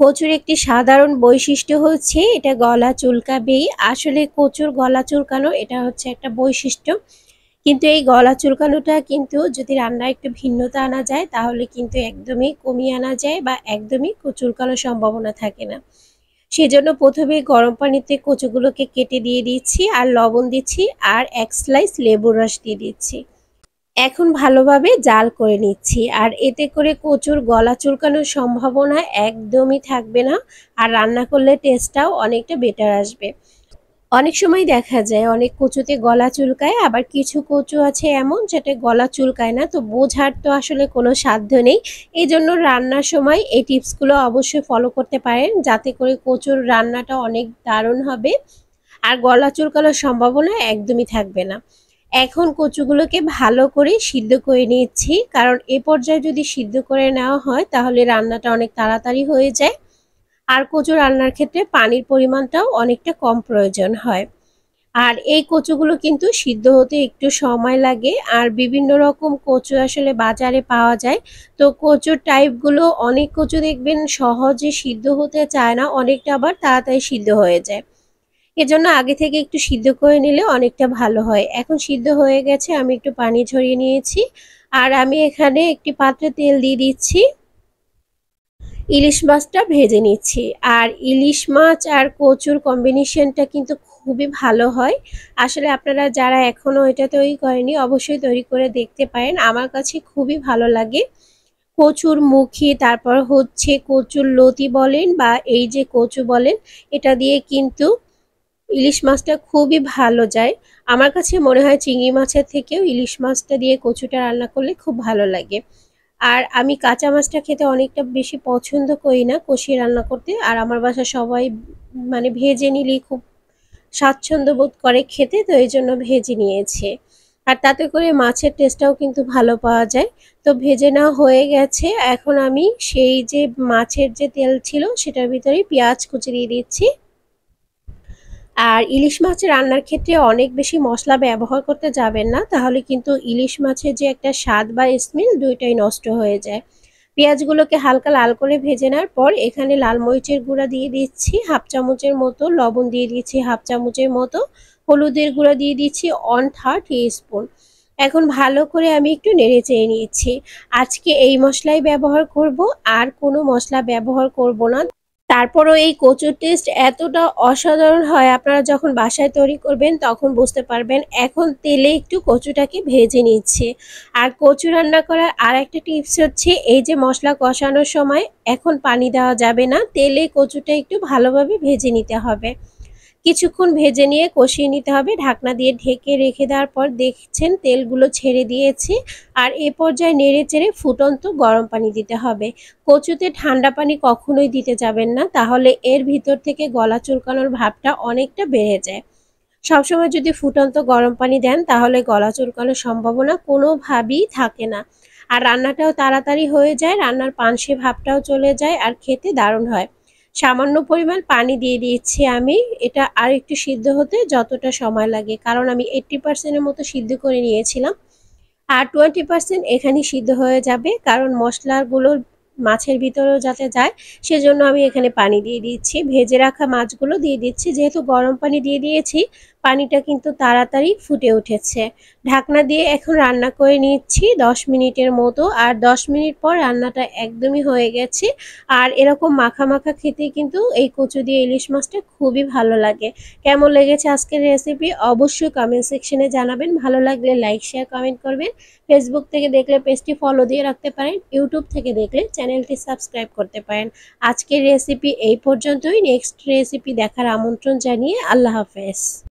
কচুর একটি সাধারণ বৈশিষ্ট্য হচ্ছে এটা গলা চুলকাবেই। আসলে কচুর গলা চুলকানো এটা হচ্ছে একটা বৈশিষ্ট্য। কিন্তু এই গলা চুলকানোটা কিন্তু যদি রান্নায় একটু ভিন্নতা আনা যায় তাহলে কিন্তু একদমই কমিয়ে আনা যায় বা একদমই চুলকানোর সম্ভাবনা থাকে না। সেজন্য প্রথমে গরম পানিতে কচুগুলোকে কেটে দিয়ে দিচ্ছি আর লবণ দিচ্ছি আর ১ স্লাইস লেবুর রস দিয়ে দিচ্ছি। এখন ভালোভাবে জাল করে নিচ্ছি আর এতে করে কচুর গলা চুলকানোর সম্ভাবনা একদমই থাকবে না। আর রান্না করলে টেস্টটাও অনেকটা বেটার আসবে। অনেক সময় দেখা যায় অনেক কচুতে গলা চুলকায়, আবার কিছু কচু আছে এমন যেটা গলা চুলকায় না, তো বোঝার তো আসলে কোনো সাধ্য নেই। এই জন্য রান্নার সময় এই টিপসগুলো অবশ্যই ফলো করতে পারেন, যাতে করে কচুর রান্নাটা অনেক দারুণ হবে আর গলা চুলকানোর সম্ভাবনা একদমই থাকবে না। এখন কচুগুলোকে ভালো করে সিদ্ধ করে নিচ্ছি, কারণ এ পর্যায়ে যদি সিদ্ধ করে নেওয়া হয় তাহলে রান্নাটা অনেক তাড়াতাড়ি হয়ে যায়। আর কচু রান্নার ক্ষেত্রে পানির পরিমাণটাও অনেকটা কম প্রয়োজন হয়। আর এই কচুগুলো কিন্তু সিদ্ধ হতে একটু সময় লাগে। আর বিভিন্ন রকম কচু আসলে বাজারে পাওয়া যায়। তো কচুর টাইপগুলো অনেক কচু দেখবেন সহজে সিদ্ধ হতে চায় না, অনেকটা আবার তাড়াতাড়ি সিদ্ধ হয়ে যায়। এজন্য আগে থেকে একটু সিদ্ধ করে নিলে অনেকটা ভালো হয়। এখন সিদ্ধ হয়ে গেছে, আমি একটু পানি ঝরিয়ে নিয়েছি। আর আমি এখানে একটি পাত্রে তেল দিয়ে দিচ্ছি। ইলিশ মাছটা ভেজে নিচ্ছি। আর ইলিশ মাছ আর কচুর কম্বিনেশনটা কিন্তু খুবই ভালো হয়। আসলে আপনারা যারা এখনো এটা তৈরি করেনি অবশ্যই তৈরি করে দেখতে পারেন। আমার কাছে খুবই ভালো লাগে। কচুর মুখি, তারপর হচ্ছে কচুর লতি বলেন বা এই যে কচু বলেন, এটা দিয়ে কিন্তু ইলিশ মাছটা খুবই ভালো যায়। আমার কাছে মনে হয় চিংড়ি মাছের থেকেও ইলিশ মাছটা দিয়ে কচুটা রান্না করলে খুব ভালো লাগে। আর আমি কাঁচা মাছটা খেতে অনেকটা বেশি পছন্দ করি না কষিয়ে রান্না করতে। আর আমার বাসার সবাই মানে ভেজে নিলেই খুব স্বাচ্ছন্দ্য বোধ করে খেতে, তো এই জন্য ভেজে নিয়েছে। আর তাতে করে মাছের টেস্টটাও কিন্তু ভালো পাওয়া যায়। তো ভেজে নেওয়া হয়ে গেছে, এখন আমি সেই যে মাছের যে তেল ছিল সেটার ভিতরে পেঁয়াজ কুচি দিয়ে দিচ্ছি। আর ইলিশ মাছ রান্নার ক্ষেত্রে অনেক বেশি মশলা ব্যবহার করতে যাবেন না, তাহলে কিন্তু ইলিশ মাছের যে একটা স্বাদ বা স্মেল দুইটাই নষ্ট হয়ে যায়। পেঁয়াজগুলোকে হালকা লাল করে ভেজে নেওয়ার পর এখানে লাল মরিচের গুঁড়া দিয়ে দিচ্ছি 1/2 চামচের মতো, লবণ দিয়ে দিচ্ছি 1/2 চামচের মতো, হলুদের গুঁড়া দিয়ে দিচ্ছি 1/3 টিস্পুন। এখন ভালো করে আমি একটু নেড়ে চেড়ে নিচ্ছি। আজকে এই মশলাই ব্যবহার করব, আর কোনো মশলা ব্যবহার করব না। তারপরও এই কচুর টেস্ট এতটা অসাধারণ হয়, আপনারা যখন বাসায় তৈরি করবেন তখন বুঝতে পারবেন। এখন তেলে একটু কচুটাকে ভেজে নিচ্ছি। আর কচু রান্না করার আর একটা টিপস হচ্ছে এই যে মশলা কষানোর সময় এখন পানি দেওয়া যাবে না, তেলে কচুটা একটু ভালোভাবে ভেজে নিতে হবে। কিছুক্ষণ ভেজে নিয়ে কষিয়ে নিতে হবে, ঢাকনা দিয়ে ঢেকে রেখে দেওয়ার পর দেখছেন তেলগুলো ছেড়ে দিয়েছে। আর এ পর্যায়ে নেড়ে চেড়ে ফুটন্ত গরম পানি দিতে হবে। কচুতে ঠান্ডা পানি কখনোই দিতে যাবেন না, তাহলে এর ভিতর থেকে গলা চুলকানোর ভাবটা অনেকটা বেড়ে যায়। সবসময় যদি ফুটন্ত গরম পানি দেন তাহলে গলা চুলকানোর সম্ভাবনা কোনোভাবেই থাকে না। আর রান্নাটাও তাড়াতাড়ি হয়ে যায়, রান্নার পানসে ভাবটাও চলে যায় আর খেতে দারুণ হয়। সামান্য পরিমাণ পানি দিয়ে দিচ্ছি আমি, এটা আর একটু সিদ্ধ হতে যতটা সময় লাগে, কারণ আমি 80% এর মতো সিদ্ধ করে নিয়েছিলাম। আর 20% এখানেই সিদ্ধ হয়ে যাবে, কারণ মশলাগুলো মাছের ভিতরেও যাতে যায় সেজন্য আমি এখানে পানি দিয়ে দিচ্ছি। ভেজে রাখা মাছগুলো দিয়ে দিচ্ছি, যেহেতু গরম পানি দিয়ে দিয়েছি পানিটা কিন্তু তাড়াতাড়ি ফুটে উঠেছে। ঢাকনা দিয়ে এখন রান্না করে নিচ্ছি 10 মিনিটের মতো। আর 10 মিনিট পর রান্নাটা একদমই হয়ে গেছে। আর এরকম মাখা মাখা খেতে কিন্তু এই কচু দিয়ে ইলিশ মাছটা খুবই ভালো লাগে। কেমন লেগেছে আজকের রেসিপি অবশ্যই কমেন্ট সেকশনে জানাবেন। ভালো লাগলে লাইক শেয়ার কমেন্ট করবেন। ফেসবুক থেকে দেখলে পেজটি ফলো দিয়ে রাখতে পারেন, ইউটিউব থেকে দেখলে চ্যানেলটি সাবস্ক্রাইব করতে পারেন। আজকের রেসিপি এই পর্যন্তই। নেক্সট রেসিপি দেখার আমন্ত্রণ জানিয়ে আল্লাহ হাফেজ।